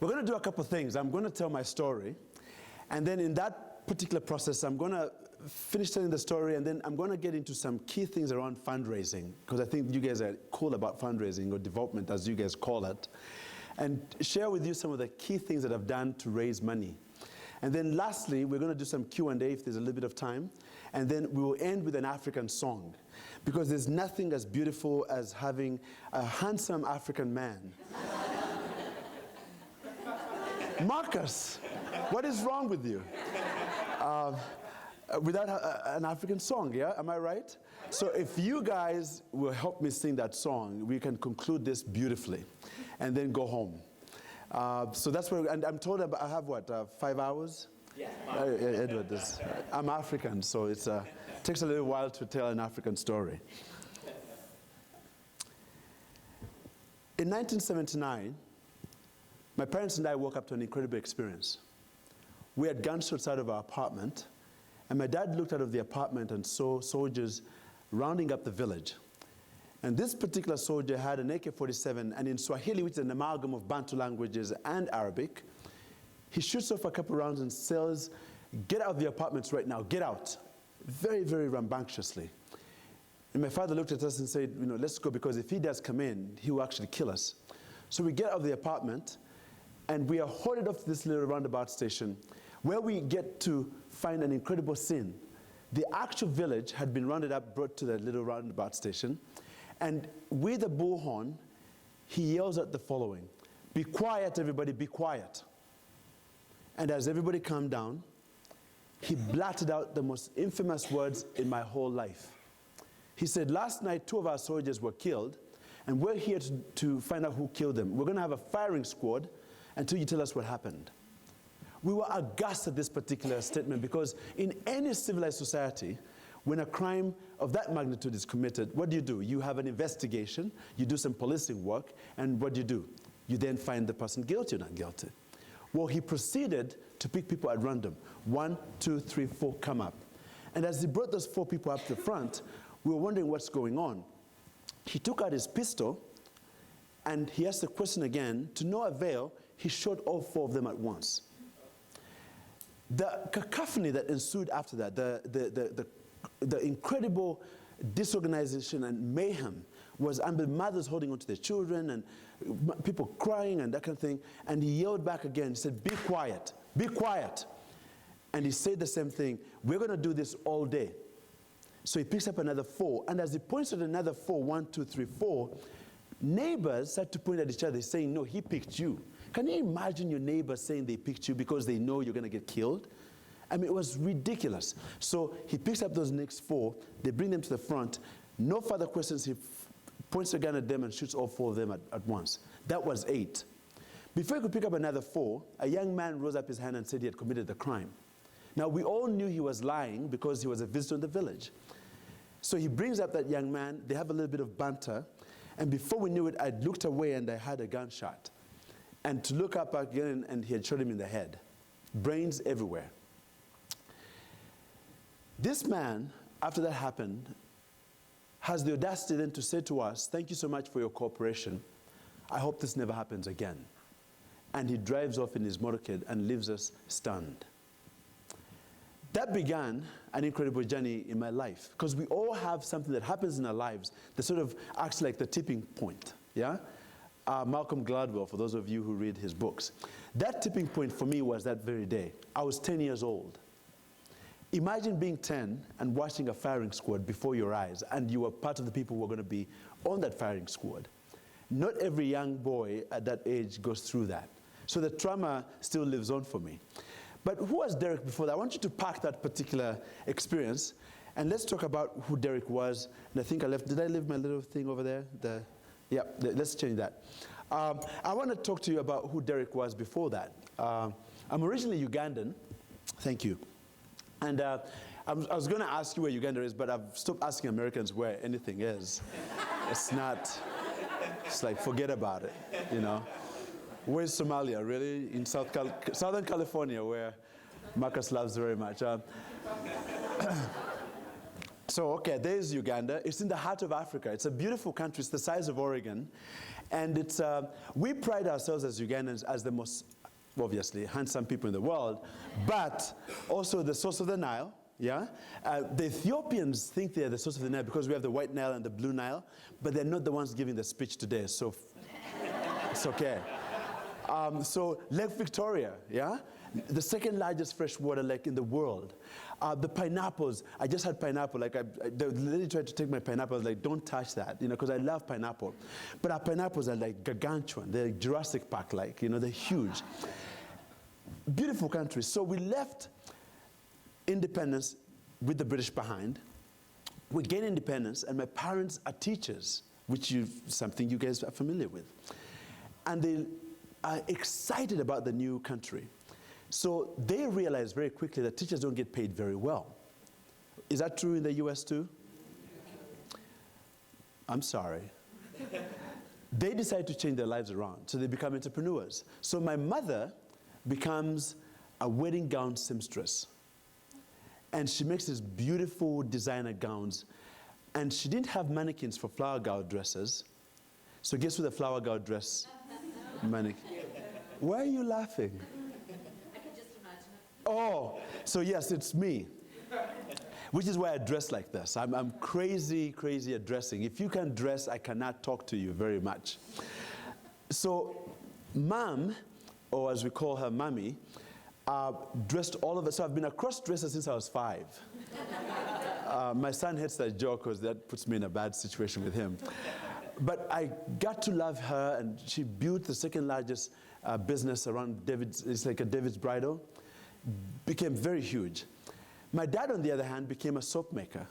We're going to do a couple things. I'm going to tell my story, and then in that particular process, I'm going to finish telling the story, and then I'm going to get into some key things around fundraising, because I think you guys are cool about fundraising, or development as you guys call it, and share with you some of the key things that I've done to raise money. And then lastly, we're going to do some Q&A if there's a little bit of time, and then we will end with an African song, because there's nothing as beautiful as having a handsome African man. Marcus, what is wrong with you? Without an African song, yeah? Am I right? So if you guys will help me sing that song, we can conclude this beautifully and then go home. So that's where, and I'm told I have what, 5 hours? Yeah. Edward, I'm African, so it takes a little while to tell an African story. In 1979, my parents and I woke up to an incredible experience. We had gunshots out of our apartment, and my dad looked out of the apartment and saw soldiers rounding up the village. And this particular soldier had an AK-47, and in Swahili, which is an amalgam of Bantu languages and Arabic, he shoots off a couple rounds and says, "Get out of the apartments right now, get out." Very, very rambunctiously. And my father looked at us and said, let's go, because if he does come in, he will actually kill us. So we get out of the apartment, and we are hauled off to this little roundabout station, where we get to find an incredible scene. The actual village had been rounded up, brought to the little roundabout station, and with a bullhorn, he yells out the following: "Be quiet, everybody, be quiet." And as everybody calmed down, he blatted out the most infamous words in my whole life. He said, "Last night, 2 of our soldiers were killed, and we're here to find out who killed them. We're going to have a firing squad until you tell us what happened." We were aghast at this particular statement, because in any civilized society, when a crime of that magnitude is committed, what do? You have an investigation, you do some policing work, and what do? You then find the person guilty or not guilty. Well, he proceeded to pick people at random. 1, 2, 3, 4, come up. And as he brought those 4 people up to the front, we were wondering what's going on. He took out his pistol, and he asked the question again. To no avail, he shot all 4 of them at once. The cacophony that ensued after that, the incredible disorganization and mayhem was, and mothers holding on to their children and people crying and that kind of thing. And he yelled back again, he said, "Be quiet, be quiet." And he said the same thing: "We're going to do this all day." So he picks up another 4, and as he points at another 4, 1, 2, 3, 4, neighbors start to point at each other saying, "No, he picked you." Can you imagine your neighbors saying they picked you because they know you're going to get killed? I mean, it was ridiculous. So he picks up those next 4, they bring them to the front, no further questions, he points a gun at them and shoots all 4 of them at once. That was 8. Before he could pick up another 4, a young man rose up his hand and said he had committed the crime. Now, we all knew he was lying because he was a visitor in the village. So he brings up that young man, they have a little bit of banter, and before we knew it, I looked away and I had a gunshot. And to look up again, and he had shot him in the head. Brains everywhere. This man, after that happened, has the audacity then to say to us, "Thank you so much for your cooperation. I hope this never happens again." And he drives off in his motorcade and leaves us stunned. That began an incredible journey in my life, because we all have something that happens in our lives that sort of acts like the tipping point, yeah? Malcolm Gladwell, for those of you who read his books. That tipping point for me was that very day. I was 10 years old. Imagine being 10 and watching a firing squad before your eyes, and you were part of the people who were going to be on that firing squad. Not every young boy at that age goes through that. So the trauma still lives on for me. But who was Derreck before that? I want you to pack that particular experience, and let's talk about who Derreck was. And I think did I leave my little thing over there? Yeah, let's change that. I want to talk to you about who Derreck was before that. I'm originally Ugandan. Thank you. And I was going to ask you where Uganda is, but I've stopped asking Americans where anything is. It's like, forget about it, Where's Somalia, really? In Southern California, where Marcus loves very much. So, okay, there's Uganda. It's in the heart of Africa. It's a beautiful country. It's the size of Oregon. And it's, we pride ourselves as Ugandans as the most, obviously, handsome people in the world, but also the source of the Nile. Yeah? The Ethiopians think they're the source of the Nile because we have the White Nile and the Blue Nile, but they're not the ones giving the speech today, so it's okay. So Lake Victoria, yeah? The second largest freshwater lake in the world. The pineapples, I just had pineapple, like the lady tried to take my pineapple, I was like, don't touch that, you know, because I love pineapple. But our pineapples are like gargantuan, they're like Jurassic Park-like, you know, they're huge. Beautiful country. So we left independence with the British behind. We gained independence, and my parents are teachers, which is something you guys are familiar with. And they are excited about the new country. So they realized very quickly that teachers don't get paid very well. Is that true in the US too? I'm sorry. They decide to change their lives around, so they become entrepreneurs. So my mother becomes a wedding gown seamstress. And she makes these beautiful designer gowns. And she didn't have mannequins for flower gown dresses. So guess who the flower gown dress mannequin? Why are you laughing? I can just imagine it. Oh, so yes, it's me. Which is why I dress like this. I'm crazy, crazy at dressing. If you can dress, I cannot talk to you very much. So Mom, or as we call her, Mommy, dressed all of us. So I've been a cross-dresser since I was 5. My son hates that joke because that puts me in a bad situation with him. But I got to love her, and she built the second largest business around David's. It's like a David's Bridal. Became very huge. My dad, on the other hand, became a soap maker.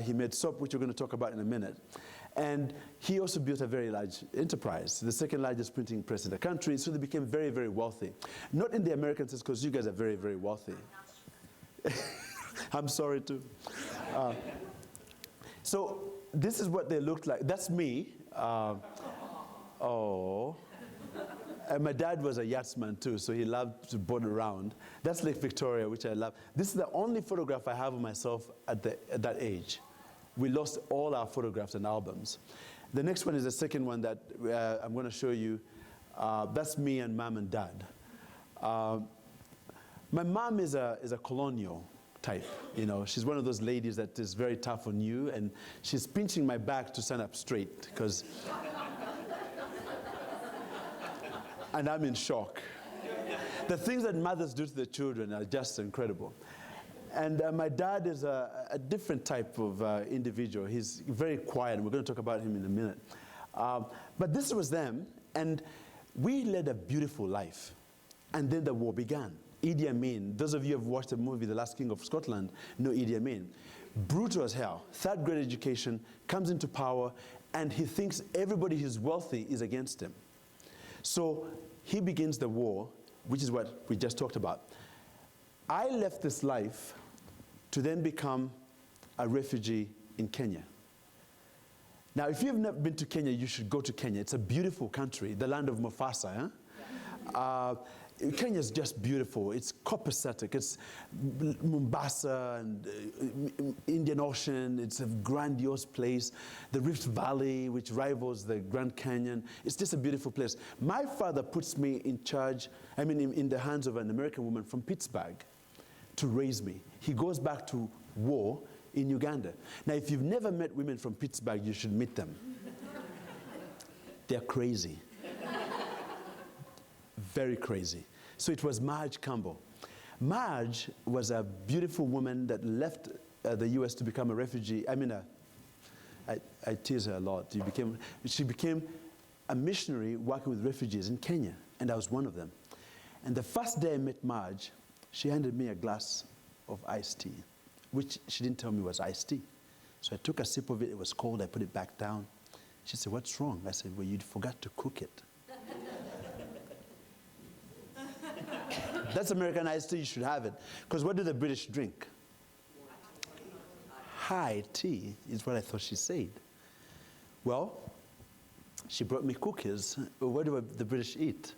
He made soap, which we're going to talk about in a minute. And he also built a very large enterprise, the second largest printing press in the country, so they became very, very wealthy. Not in the American sense, because you guys are very, very wealthy. I'm sorry, too. So this is what they looked like. That's me. Oh. And my dad was a yachtsman, too, so he loved to boat around. That's Lake Victoria, which I love. This is the only photograph I have of myself at that age. We lost all our photographs and albums. The next one is the second one that I'm going to show you. That's me and Mom and Dad. My mom is a colonial type. You know, she's one of those ladies that is very tough on you, and she's pinching my back to stand up straight, because, and I'm in shock. The things that mothers do to their children are just incredible. And my dad is a different type of individual. He's very quiet, and we're going to talk about him in a minute. But this was them, and we led a beautiful life. And then the war began. Idi Amin, those of you who have watched the movie The Last King of Scotland know Idi Amin. Brutal as hell, third grade education, comes into power, and he thinks everybody who's wealthy is against him. So he begins the war, which is what we just talked about. I left this life to then become a refugee in Kenya. Now, if you've never been to Kenya, you should go to Kenya. It's a beautiful country, the land of Mufasa. Kenya is just beautiful. It's copacetic. It's Mombasa and Indian Ocean. It's a grandiose place. The Rift Valley, which rivals the Grand Canyon. It's just a beautiful place. My father puts me in charge, in the hands of an American woman from Pittsburgh to raise me. He goes back to war in Uganda. Now, if you've never met women from Pittsburgh, you should meet them. They're crazy. Very crazy. So it was Marge Campbell. Marge was a beautiful woman that left the US to become a refugee. I tease her a lot. She became a missionary working with refugees in Kenya, and I was one of them. And the first day I met Marge, she handed me a glass of iced tea, which she didn't tell me was iced tea. So I took a sip of it. It was cold. I put it back down. She said, "What's wrong?" I said, "Well, you forgot to cook it." That's American iced tea. You should have it. Because what do the British drink? High tea is what I thought she said. Well, she brought me cookies. What do the British eat?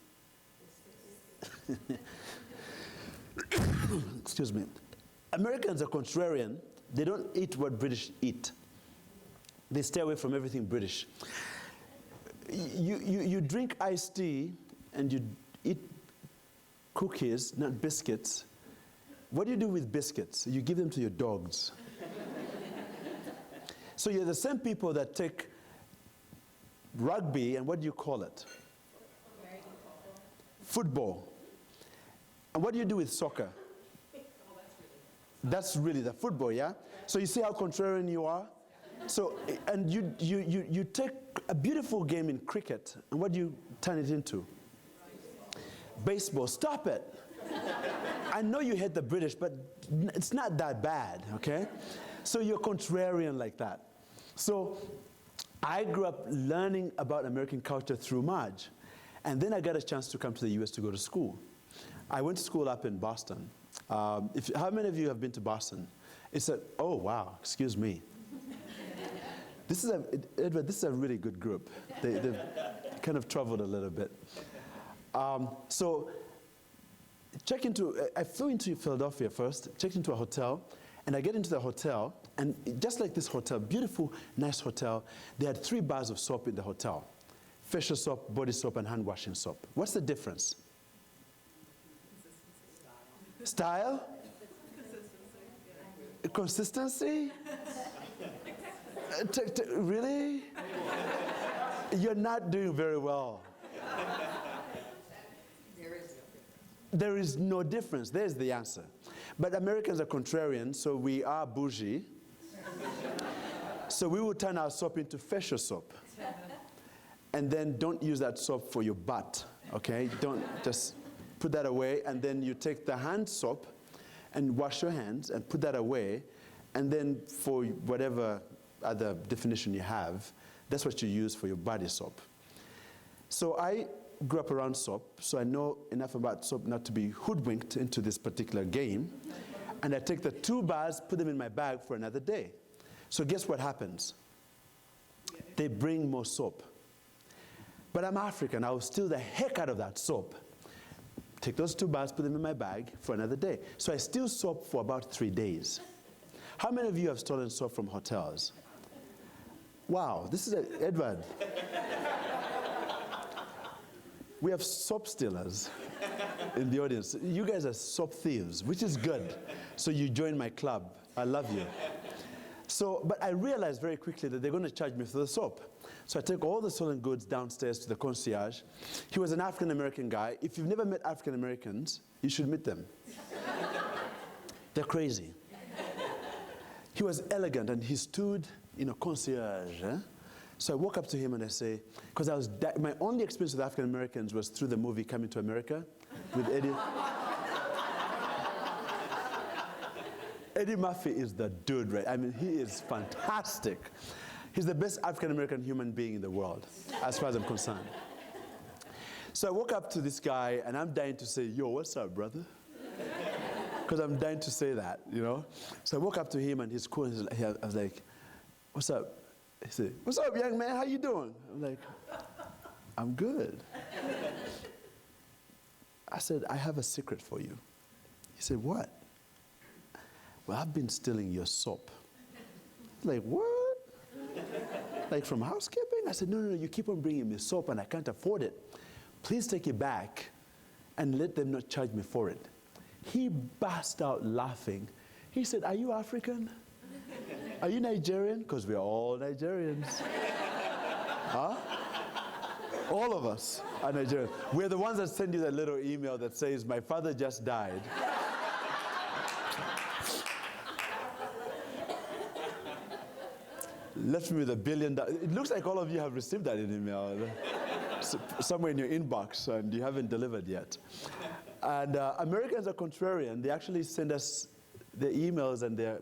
Excuse me. Americans are contrarian, They don't eat what British eat. They stay away from everything British. You drink iced tea and you eat cookies, not biscuits. What do you do with biscuits? You give them to your dogs. So you're the same people that take rugby and what do you call it? Football. And what do you do with soccer? That's really the football, yeah? So you see how contrarian you are? So, and you take a beautiful game in cricket, and what do you turn it into? Baseball. Stop it. I know you hate the British, but it's not that bad, okay? So you're contrarian like that. So I grew up learning about American culture through Marge, and then I got a chance to come to the US to go to school. I went to school up in Boston. How many of you have been to Boston? Oh wow, excuse me. Edward, this is a really good group. They've kind of traveled a little bit. So I flew into Philadelphia first, checked into a hotel, and I get into the hotel, and just like this hotel, beautiful, nice hotel, they had 3 bars of soap in the hotel. Facial soap, body soap, and hand washing soap. What's the difference? Style? Consistency? Really? You're not doing very well. There is no difference. There's the answer. But Americans are contrarian, so we are bougie. So we will turn our soap into facial soap. And then don't use that soap for your butt, okay? Don't just put that away, and then you take the hand soap and wash your hands and put that away, and then for whatever other definition you have, that's what you use for your body soap. So I grew up around soap, so I know enough about soap not to be hoodwinked into this particular game. And I take the 2 bars, put them in my bag for another day. So guess what happens? They bring more soap. But I'm African, I will steal the heck out of that soap. Take those 2 bars, put them in my bag for another day. So I steal soap for about 3 days. How many of you have stolen soap from hotels? Wow, this is Edward. We have soap stealers in the audience. You guys are soap thieves, which is good. So you join my club. I love you. So, but I realized very quickly that they're going to charge me for the soap. So I take all the stolen goods downstairs to the concierge. He was an African-American guy. If you've never met African-Americans, you should meet them. They're crazy. He was elegant, and he stood, concierge. So I walk up to him and I say, because my only experience with African Americans was through the movie Coming to America with Eddie. Eddie Murphy is the dude, right? I mean, he is fantastic. He's the best African American human being in the world, as far as I'm concerned. So I walk up to this guy and I'm dying to say, yo, what's up, brother? Because I'm dying to say that, So I walk up to him and he's cool. And I was like, what's up? He said, what's up, young man? How you doing? I'm like, I'm good. I said, I have a secret for you. He said, what? Well, I've been stealing your soap. Like, what? Like from housekeeping? I said, no, you keep on bringing me soap and I can't afford it. Please take it back and let them not charge me for it. He burst out laughing. He said, are you African? Are you Nigerian? Because we're all Nigerians. Huh? All of us are Nigerians. We're the ones that send you that little email that says, my father just died. Left me with $1 billion. It looks like all of you have received that in email. Somewhere in your inbox, and you haven't delivered yet. And Americans are contrarian. They actually send us their emails and their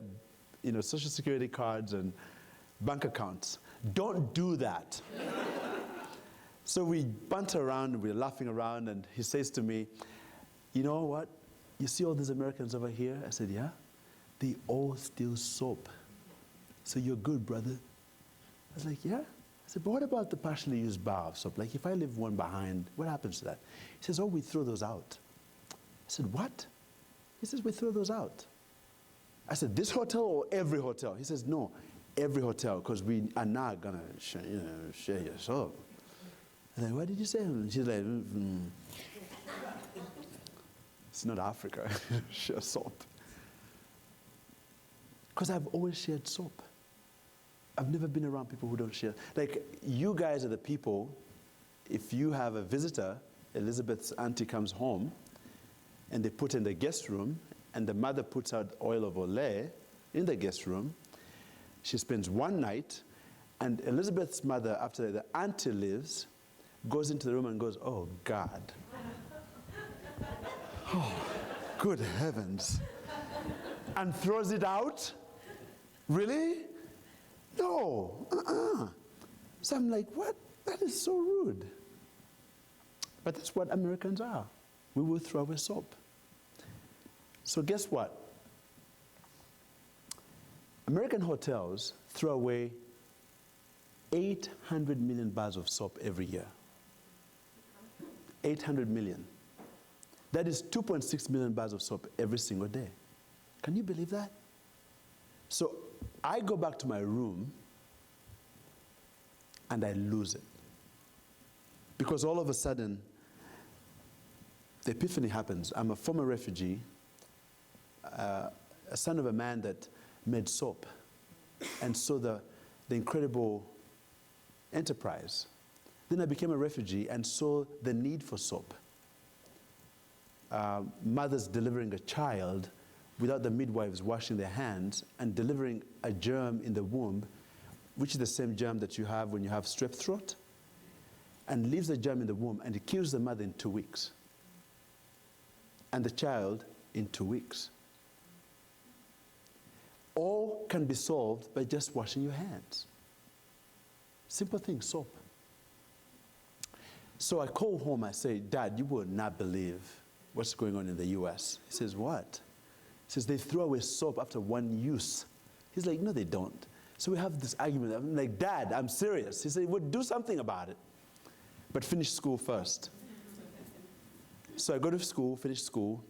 social security cards and bank accounts. Don't do that. So we banter around, we're laughing around, and he says to me, you know what? You see all these Americans over here? I said, yeah? They all steal soap. So you're good, brother. I was like, yeah? I said, but what about the partially used bar of soap? Like if I leave one behind, what happens to that? He says, oh, we throw those out. I said, what? He says, we throw those out. I said, this hotel or every hotel? He says, no, every hotel, because we are not going to share your soap. I said, what did you say? And she's like, it's not Africa, share soap. Because I've always shared soap. I've never been around people who don't share. Like, you guys are the people, if you have a visitor, Elizabeth's auntie comes home, and they put in the guest room, and the mother puts out oil of Olay in the guest room. She spends one night, and Elizabeth's mother, after the auntie leaves, goes into the room and goes, oh, God. Oh, good heavens. And throws it out? Really? No. So I'm like, what? That is so rude. But that's what Americans are. We will throw away soap. So guess what? American hotels throw away 800 million bars of soap every year. 800 million. That is 2.6 million bars of soap every single day. Can you believe that? So I go back to my room and I lose it. Because all of a sudden, the epiphany happens. I'm a former refugee, a son of a man that made soap, and saw the incredible enterprise. Then I became a refugee and saw the need for soap. Mothers delivering a child without the midwives washing their hands and delivering a germ in the womb, which is the same germ that you have when you have strep throat, and leaves the germ in the womb, and it kills the mother in 2 weeks. And the child in 2 weeks. All can be solved by just washing your hands. Simple thing, soap. So I call home, I say, Dad, you will not believe what's going on in the US. He says, what? He says, they throw away soap after one use. He's like, no, they don't. So we have this argument. I'm like, Dad, I'm serious. He said, well, do something about it. But finish school first. So I go to school, finish school,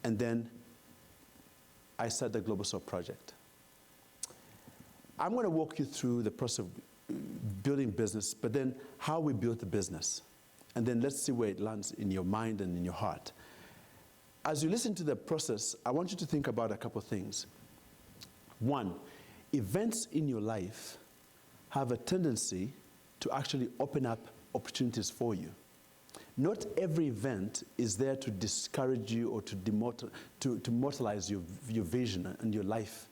and then I start the Global Soap Project. I'm going to walk you through the process of building business, but then how we built the business. And then let's see where it lands in your mind and in your heart. As you listen to the process, I want you to think about a couple things. One, events in your life have a tendency to actually open up opportunities for you. Not every event is there to discourage you or to mortalize your vision and your life.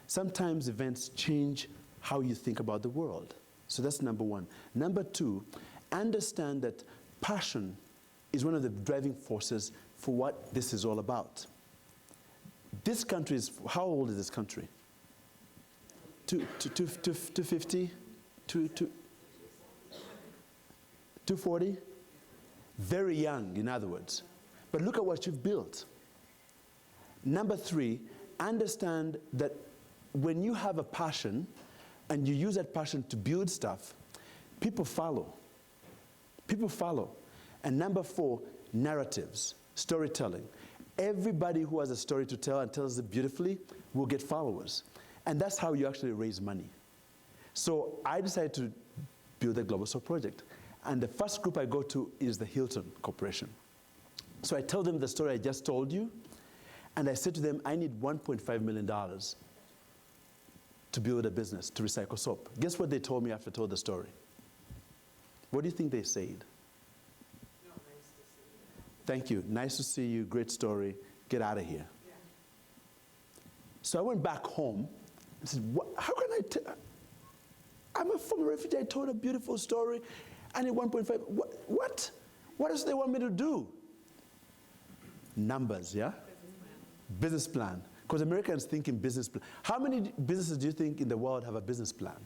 Sometimes events change how you think about the world. So that's number one. Number two, understand that passion is one of the driving forces for what this is all about. This country is, how old is this country? 250? 240? Very young, in other words. But look at what you've built. Number three, understand that when you have a passion and you use that passion to build stuff, people follow. People follow. And number four, narratives, storytelling. Everybody who has a story to tell and tells it beautifully will get followers. And that's how you actually raise money. So I decided to build a Global Soap Project. And the first group I go to is the Hilton Corporation. So I tell them the story I just told you, and I said to them, I need $1.5 million to build a business, to recycle soap. Guess what they told me after I told the story? What do you think they said? No, nice to see you. Thank you. Nice to see you. Great story. Get out of here. Yeah. So I went back home and said, how can I I'm a former refugee. I told a beautiful story. I need 1.5. What? What else do they want me to do? Numbers, yeah? Business plan. Because Americans think in business plan. How many businesses do you think in the world have a business plan?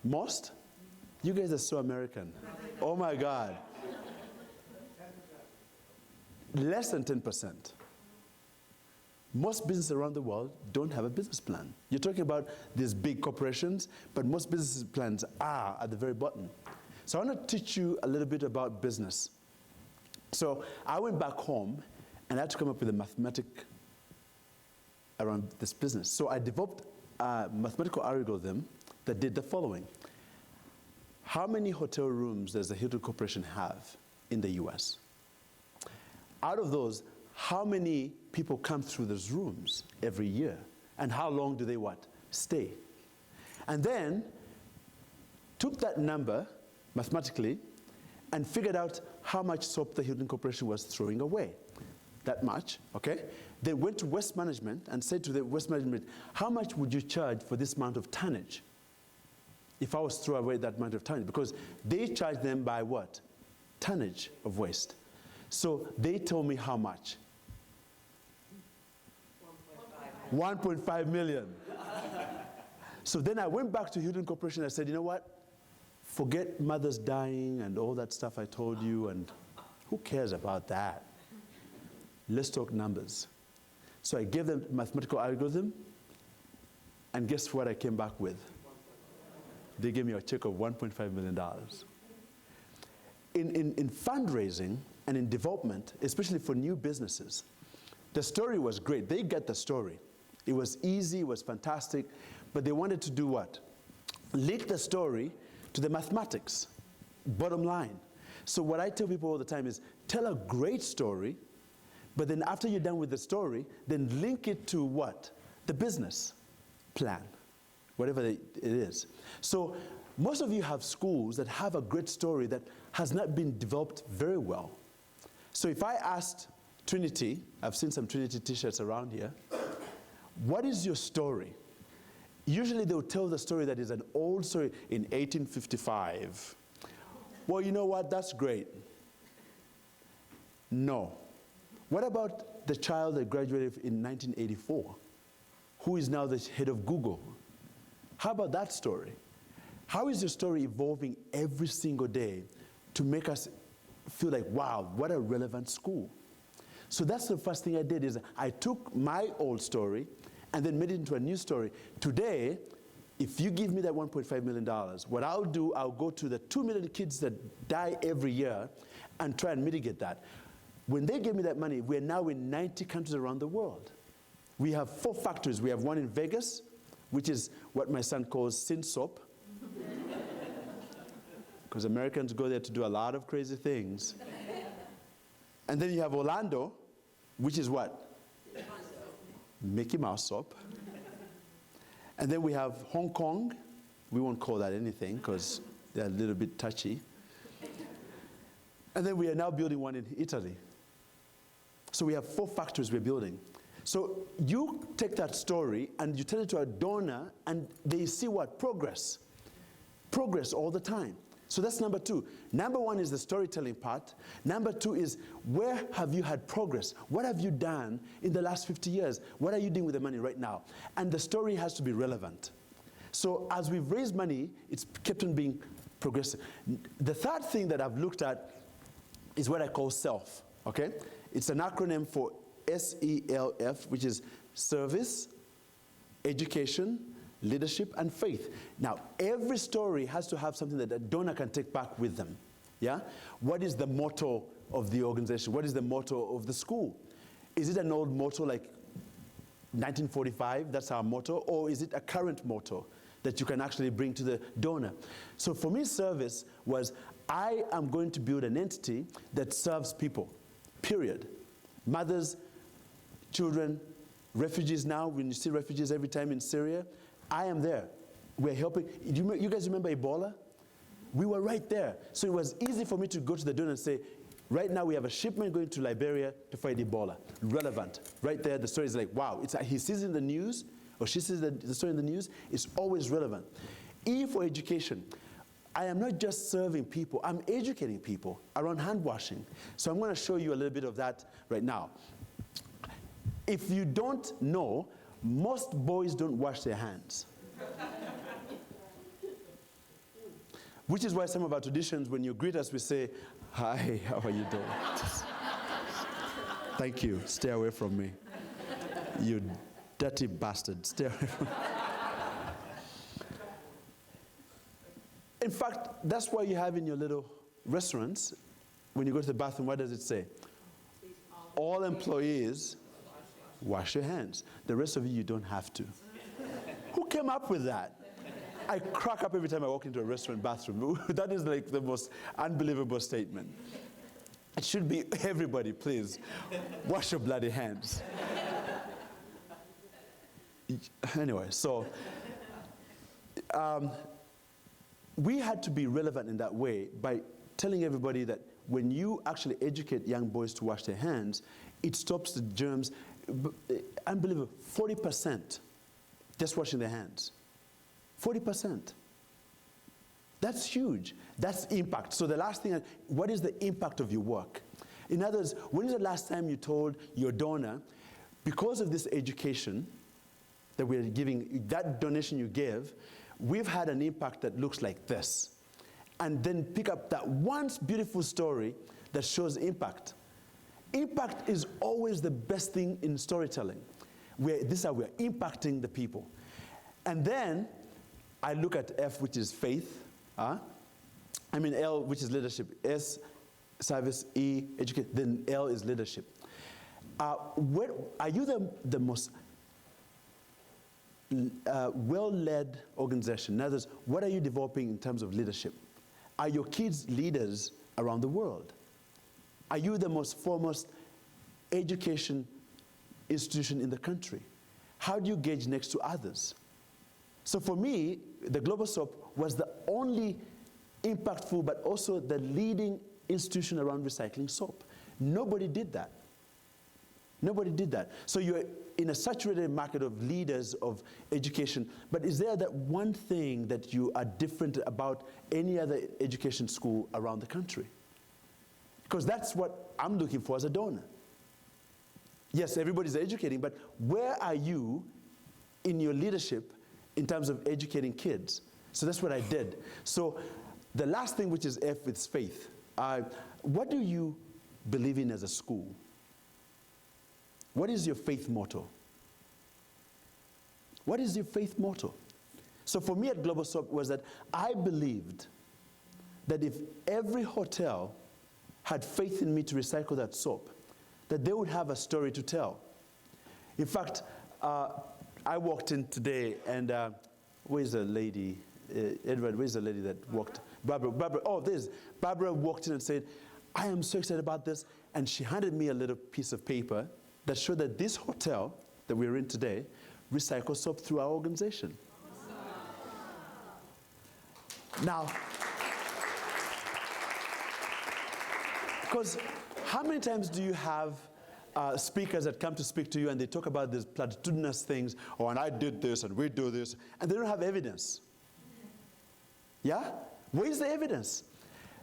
Most? You guys are so American. Oh my God. Less than 10%. Most businesses around the world don't have a business plan. You're talking about these big corporations, but most business plans are at the very bottom. So I want to teach you a little bit about business. So I went back home and I had to come up with a around this business. So I developed a mathematical algorithm that did the following. How many hotel rooms does the Hilton Corporation have in the US? Out of those, how many people come through those rooms every year? And how long do they what? Stay. And then took that number mathematically and figured out how much soap the Hilton Corporation was throwing away. That much, okay? Then went to Waste Management and said to the Waste Management, how much would you charge for this amount of tonnage if I was to throw away that amount of tonnage? Because they charge them by what? Tonnage of waste. So they told me how much? 1.5 million. So then I went back to Hilton Corporation and I said, you know what? Forget mothers dying and all that stuff I told you, and who cares about that? Let's talk numbers. So I gave them mathematical algorithm, and guess what I came back with? They gave me a check of $1.5 million. In fundraising and in development, especially for new businesses, the story was great. They get the story. It was easy, it was fantastic, but they wanted to do what? Link the story to the mathematics, bottom line. So what I tell people all the time is, tell a great story, but then after you're done with the story, then link it to what? The business plan, whatever it is. So most of you have schools that have a great story that has not been developed very well. So if I asked Trinity, I've seen some Trinity t-shirts around here, what is your story? Usually they'll tell the story that is an old story in 1855. Well, you know what? That's great. No. What about the child that graduated in 1984, who is now the head of Google? How about that story? How is your story evolving every single day to make us feel like, wow, what a relevant school? So that's the first thing I did, is I took my old story and then made it into a new story. Today, if you give me that $1.5 million, what I'll do, I'll go to the 2 million kids that die every year and try and mitigate that. When they gave me that money, we're now in 90 countries around the world. We have 4 factories. We have one in Vegas, which is what my son calls sin soap, because Americans go there to do a lot of crazy things. And then you have Orlando, which is what? Mickey Mouse soap. And then we have Hong Kong. We won't call that anything because they're a little bit touchy. And then we are now building one in Italy. So we have 4 factories we're building. So you take that story and you tell it to a donor and they see what? Progress. Progress all the time. So that's number 2. Number 1 is the storytelling part. Number 2 is, where have you had progress? What have you done in the last 50 years? What are you doing with the money right now? And the story has to be relevant. So as we've raised money, it's kept on being progressive. The third thing that I've looked at is what I call SELF, okay? It's an acronym for SELF, which is service, education, leadership, and faith. Now, every story has to have something that a donor can take back with them. Yeah? What is the motto of the organization? What is the motto of the school? Is it an old motto like 1945, that's our motto, or is it a current motto that you can actually bring to the donor? So for me, service was, I am going to build an entity that serves people, period. Mothers, children, refugees now, when you see refugees every time in Syria, I am there. We're helping. You guys remember Ebola? We were right there. So it was easy for me to go to the donor and say, right now we have a shipment going to Liberia to fight Ebola. Relevant. Right there, the story is like, wow. It's, he sees it in the news, or she sees the story in the news, it's always relevant. E for education. I am not just serving people, I'm educating people around hand washing. So I'm going to show you a little bit of that right now. If you don't know, most boys don't wash their hands. Which is why some of our traditions, when you greet us, we say, hi, how are you doing? Thank you, stay away from me. You dirty bastard, stay away from me. In fact, that's why you have in your little restaurants, when you go to the bathroom, what does it say? All employees Wash your hands. The rest of you don't have to. Who came up with that? I crack up every time I walk into a restaurant bathroom. That is like the most unbelievable statement. It should be everybody, please. Wash your bloody hands. Anyway, so we had to be relevant in that way by telling everybody that when you actually educate young boys to wash their hands, it stops the germs. Unbelievable, 40% just washing their hands. 40%. That's huge. That's impact. So the last thing, what is the impact of your work? In other words, when is the last time you told your donor, because of this education that we're giving, that donation you gave, we've had an impact that looks like this. And then pick up that one beautiful story that shows impact. Impact is always the best thing in storytelling. This is how we're impacting the people. And then I look at F, which is faith. L, which is leadership. S, service. E, educate. Then L is leadership. Are you the most well-led organization? In other words, what are you developing in terms of leadership? Are your kids leaders around the world? Are you the most foremost education institution in the country? How do you gauge next to others? So for me, the Global Soap was the only impactful but also the leading institution around recycling soap. Nobody did that. Nobody did that. So you're in a saturated market of leaders of education, but is there that one thing that you are different about any other education school around the country? Because that's what I'm looking for as a donor. Yes, everybody's educating, but where are you in your leadership in terms of educating kids? So that's what I did. So the last thing, which is F, is faith. What do you believe in as a school? What is your faith motto? What is your faith motto? So for me at Global Soap was that I believed that if every hotel had faith in me to recycle that soap, that they would have a story to tell. In fact, I walked in today and where's the lady? Edward, where's the lady that walked? Barbara, oh, there's Barbara walked in and said, I am so excited about this. And she handed me a little piece of paper that showed that this hotel that we're in today recycles soap through our organization. Now, because how many times do you have speakers that come to speak to you and they talk about these platitudinous things, and I did this and we do this, and they don't have evidence? Yeah? Where is the evidence?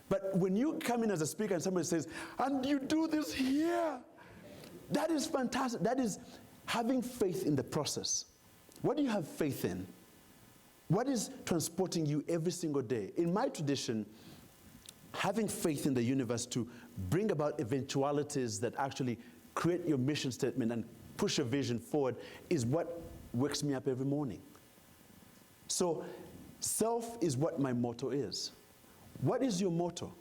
But when you come in as a speaker and somebody says, and you do this here, that is fantastic. That is having faith in the process. What do you have faith in? What is transporting you every single day? In my tradition, having faith in the universe to bring about eventualities that actually create your mission statement and push your vision forward is what wakes me up every morning. So self is what my motto is. What is your motto?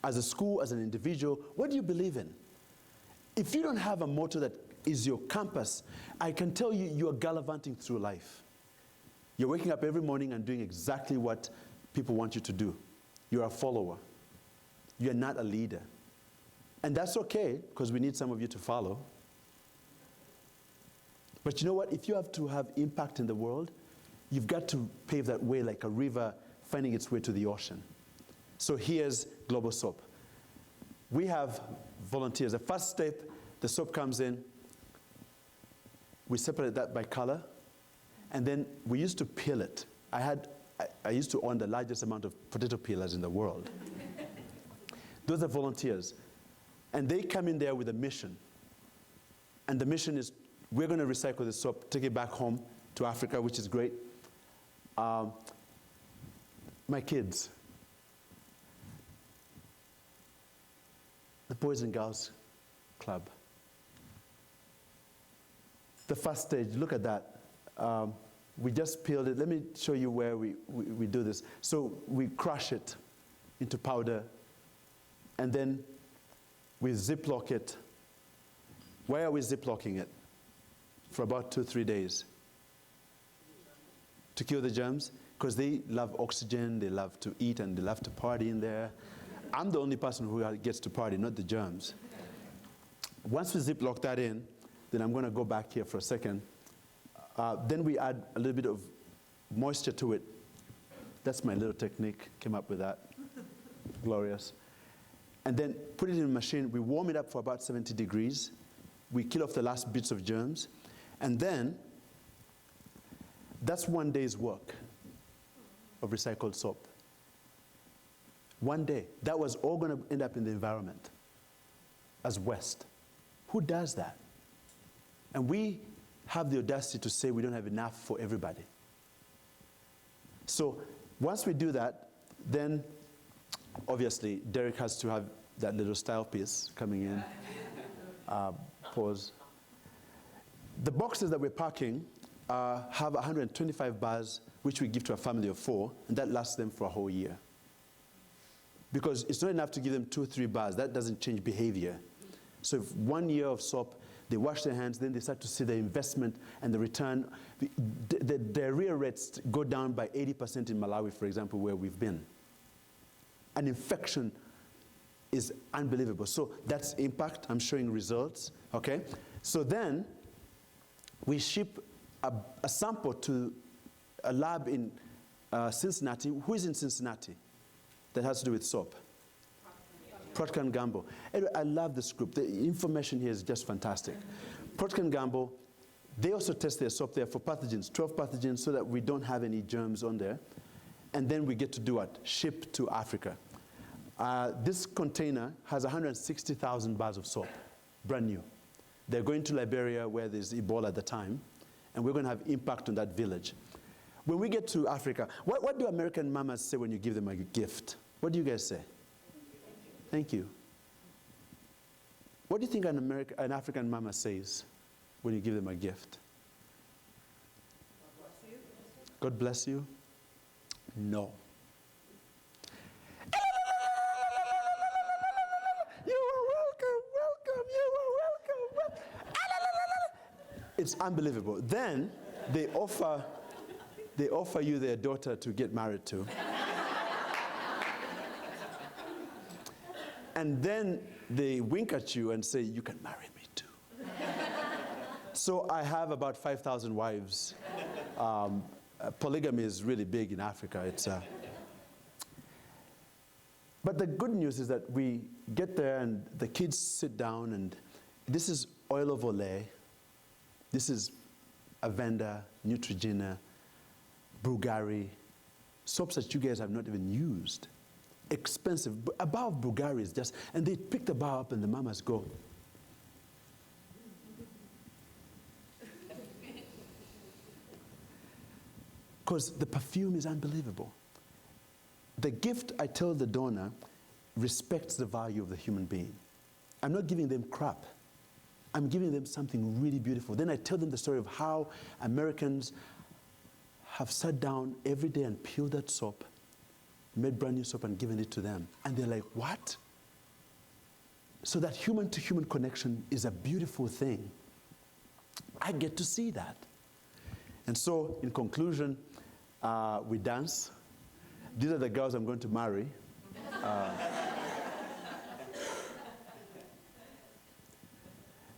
As a school, as an individual, what do you believe in? If you don't have a motto that is your compass, I can tell you, you are gallivanting through life. You're waking up every morning and doing exactly what people want you to do. You're a follower. You're not a leader. And that's okay, because we need some of you to follow. But you know what? If you have to have impact in the world, you've got to pave that way like a river finding its way to the ocean. So here's Global Soap. We have volunteers. The first step, the soap comes in. We separate that by color. And then we used to peel it. I used to own the largest amount of potato peelers in the world. Those are volunteers. And they come in there with a mission. And the mission is, we're going to recycle the soap, take it back home to Africa, which is great. My kids, the Boys and Girls Club. The first stage, look at that. We just peeled it. Let me show you where we do this. So we crush it into powder, and then we ziplock it. Why are we ziplocking it? for about 2-3 days. To kill the germs, because they love oxygen, they love to eat, and they love to party in there. I'm the only person who gets to party, not the germs. Once we ziplock that in, then I'm going to go back here for a second. Then we add a little bit of moisture to it. That's my little technique, came up with that. Glorious. And then put it in a machine. We warm it up for about 70 degrees. We kill off the last bits of germs. And then, that's 1 day's work of recycled soap. 1 day. That was all going to end up in the environment as waste. Who does that? And we have the audacity to say we don't have enough for everybody. So once we do that, then obviously Derreck has to have that little style piece coming in. Pause. The boxes that we're packing have 125 bars, which we give to a family of 4, and that lasts them for a whole year. Because it's not enough to give them 2 or 3 bars. That doesn't change behavior. So if 1 year of soap, they wash their hands, then they start to see the investment and the return. The diarrhea rates go down by 80% in Malawi, for example, where we've been. An infection is unbelievable. So that's impact. I'm showing results. Okay? So then we ship a sample to a lab in Cincinnati. Who is in Cincinnati? That has to do with soap. Procter & Gamble. Anyway, I love this group. The information here is just fantastic. Procter & Gamble, they also test their soap there for pathogens, 12 pathogens, so that we don't have any germs on there. And then we get to do what? Ship to Africa. This container has 160,000 bars of soap, brand new. They're going to Liberia, where there's Ebola at the time, and we're going to have impact on that village. When we get to Africa, what do American mamas say when you give them a gift? What do you guys say? Thank you. What do you think an African mama says when you give them a gift? God bless you? No. You are welcome, you are welcome. It's unbelievable. Then they offer you their daughter to get married to. And then they wink at you and say, you can marry me too. So I have about 5,000 wives. Polygamy is really big in Africa. But the good news is that we get there and the kids sit down, and this is oil of Olay. This is Avenda, Neutrogena, Bulgari, soaps that you guys have not even used. Expensive. But above Bulgari is just, and they pick the bar up and the mamas go. Because the perfume is unbelievable. The gift, I tell the donor, respects the value of the human being. I'm not giving them crap. I'm giving them something really beautiful. Then I tell them the story of how Americans have sat down every day and peeled that soap, made brand new soap and given it to them. And they're like, what? So that human-to-human connection is a beautiful thing. I get to see that. And so, in conclusion, we dance. These are the girls I'm going to marry.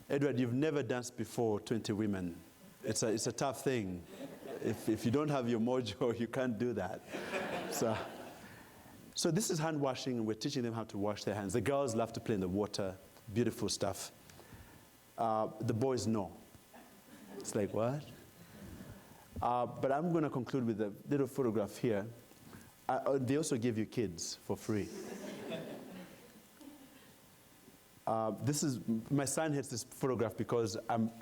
Edward, you've never danced before 20 women. It's a tough thing. If you don't have your mojo, you can't do that. So this is hand washing, and we're teaching them how to wash their hands. The girls love to play in the water, beautiful stuff. The boys know. It's like, what? But I'm going to conclude with a little photograph here. They also give you kids for free. My son hates this photograph because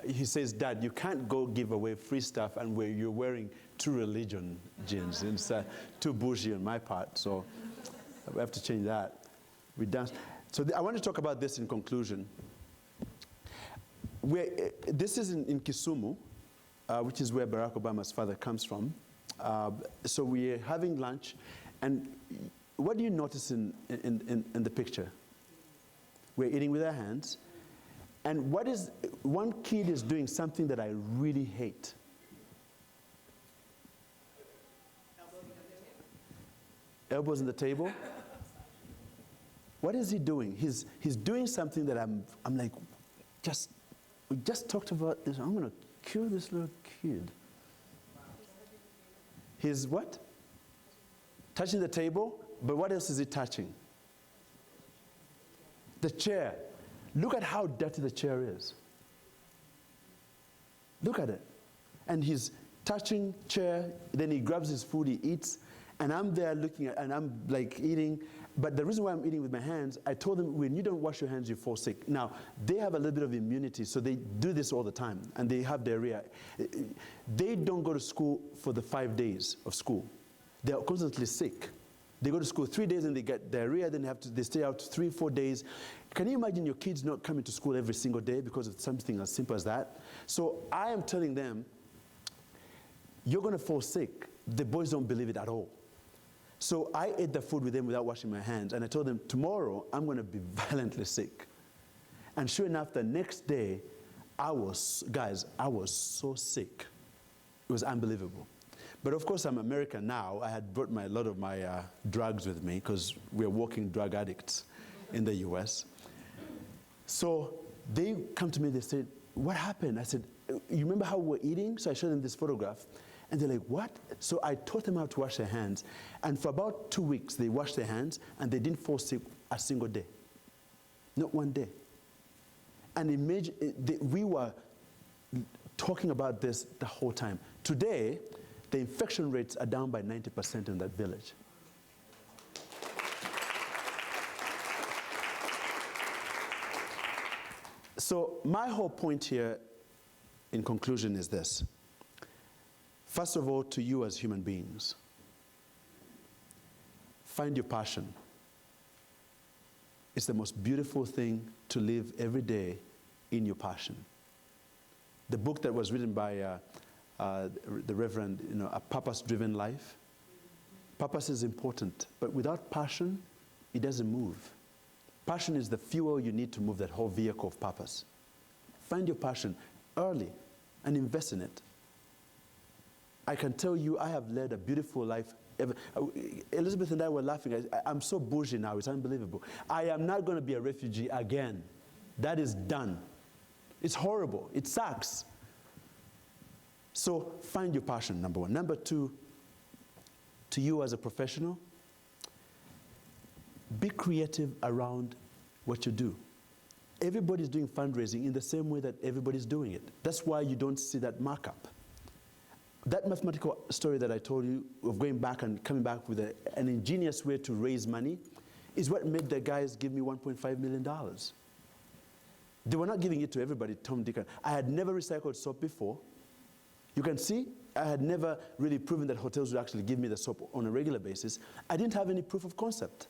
he says, Dad, you can't go give away free stuff and you're wearing True Religion jeans. It's too bougie on my part, so we have to change that. We dance. So I want to talk about this in conclusion. This is in Kisumu, which is where Barack Obama's father comes from. So we're having lunch, and what do you notice in the picture? We're eating with our hands, And one kid is doing something that I really hate. Elbows on the table. What is he doing? He's doing something that I'm like, we just talked about this. I'm going to kill this little kid. He's what? Touching the table, but what else is he touching? The chair. Look at how dirty the chair is. Look at it. And he's touching chair, then he grabs his food, he eats, and I'm there looking at, and I'm like eating. But the reason why I'm eating with my hands, I told them, when you don't wash your hands, you fall sick. Now, they have a little bit of immunity, so they do this all the time, and they have diarrhea. They don't go to school for the 5 days of school. They're constantly sick. They go to school 3 days and they get diarrhea, then they stay out 3-4 days. Can you imagine your kids not coming to school every single day because of something as simple as that? So I am telling them, you're going to fall sick. The boys don't believe it at all. So I ate the food with them without washing my hands, and I told them, tomorrow I'm going to be violently sick. And sure enough, the next day, I was so sick. It was unbelievable. But of course, I'm American now. I had brought a lot of my drugs with me because we're walking drug addicts in the US. So they come to me, they said, what happened? I said, you remember how we were eating? So I showed them this photograph. And they're like, what? So I taught them how to wash their hands. And for about 2 weeks, they washed their hands, and they didn't fall sick a single day. Not one day. And we were talking about this the whole time. Today, the infection rates are down by 90% in that village. So my whole point here, in conclusion, is this. First of all, to you as human beings, find your passion. It's the most beautiful thing to live every day in your passion. The book that was written by the Reverend, A Purpose-Driven Life. Purpose is important, but without passion, it doesn't move. Passion is the fuel you need to move that whole vehicle of purpose. Find your passion early and invest in it. I can tell you, I have led a beautiful life. Elizabeth and I were laughing. I'm so bougie now, it's unbelievable. I am not going to be a refugee again. That is done. It's horrible. It sucks. So find your passion, number one. Number two, to you as a professional, be creative around what you do. Everybody's doing fundraising in the same way that everybody's doing it. That's why you don't see that markup. That mathematical story that I told you of going back and coming back with an ingenious way to raise money is what made the guys give me $1.5 million. They were not giving it to everybody, Tom, Dick. I had never recycled soap before. You can see, I had never really proven that hotels would actually give me the soap on a regular basis. I didn't have any proof of concept.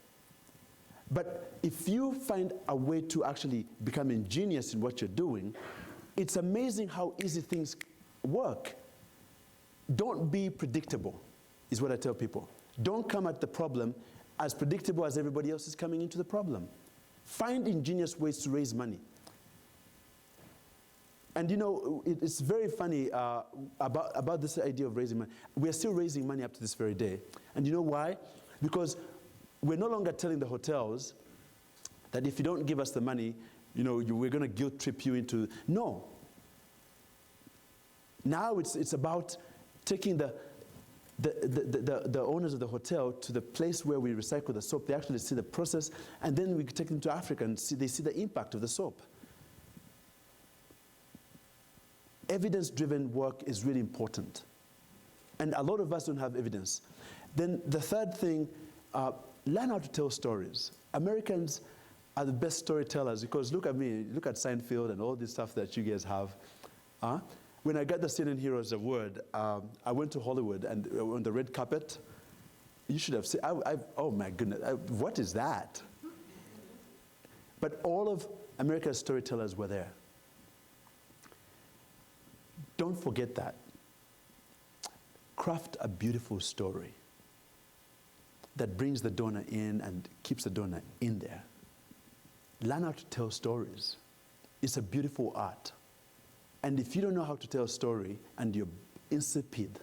But if you find a way to actually become ingenious in what you're doing, it's amazing how easy things work. Don't be predictable, is what I tell people. Don't come at the problem as predictable as everybody else is coming into the problem. Find ingenious ways to raise money. And it's very funny about this idea of raising money. We're still raising money up to this very day. And you know why? Because we're no longer telling the hotels that if you don't give us the money, we're going to guilt trip you into. No. Now it's about taking the owners of the hotel to the place where we recycle the soap. They actually see the process, and then we take them to Africa and they see the impact of the soap. Evidence-driven work is really important. And a lot of us don't have evidence. Then the third thing, learn how to tell stories. Americans are the best storytellers because look at me, look at Seinfeld and all this stuff that you guys have. When I got the CNN Heroes Award, I went to Hollywood and on the red carpet, you should have seen, oh my goodness, what is that? But all of America's storytellers were there. Don't forget that. Craft a beautiful story that brings the donor in and keeps the donor in there. Learn how to tell stories. It's a beautiful art. And if you don't know how to tell a story and you're insipid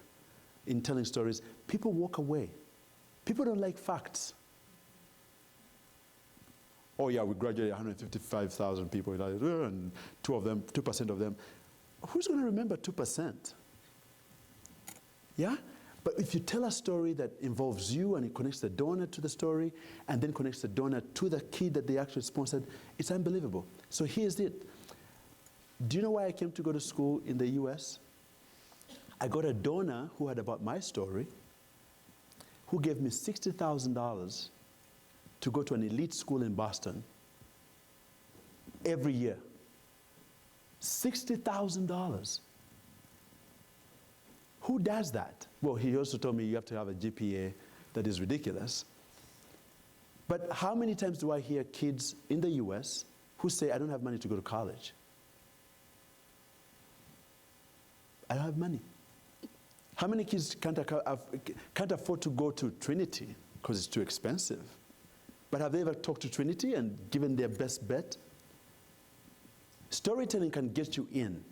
in telling stories, people walk away. People don't like facts. Oh yeah, we graduated 155,000 people, and 2% of them. Who's going to remember 2%? Yeah? But if you tell a story that involves you and it connects the donor to the story and then connects the donor to the kid that they actually sponsored, it's unbelievable. So here's it. Do you know why I came to go to school in the US? I got a donor who heard about my story, who gave me $60,000 to go to an elite school in Boston every year. $60,000. Who does that? Well, he also told me you have to have a GPA that is ridiculous. But how many times do I hear kids in the US who say, I don't have money to go to college? I don't have money. How many kids can't afford to go to Trinity because it's too expensive? But have they ever talked to Trinity and given their best bet? Storytelling can get you in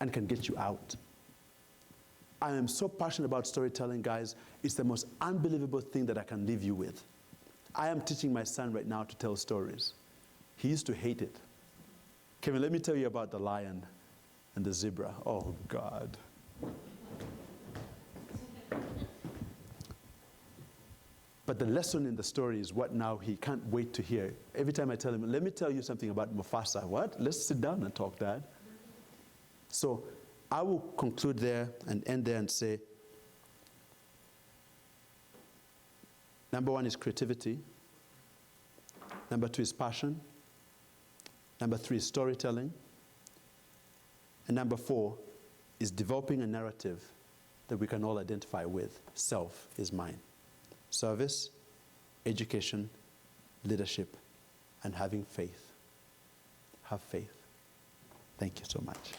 and can get you out. I am so passionate about storytelling, guys. It's the most unbelievable thing that I can leave you with. I am teaching my son right now to tell stories. He used to hate it. Kevin, let me tell you about the lion and the zebra. Oh, God. But the lesson in the story is what now he can't wait to hear. Every time I tell him, let me tell you something about Mufasa. What? Let's sit down and talk, Dad. So I will conclude there and end there and say, number one is creativity. Number two is passion. Number three is storytelling. And number four is developing a narrative that we can all identify with. Self is mine. Service, education, leadership, and having faith. Have faith. Thank you so much.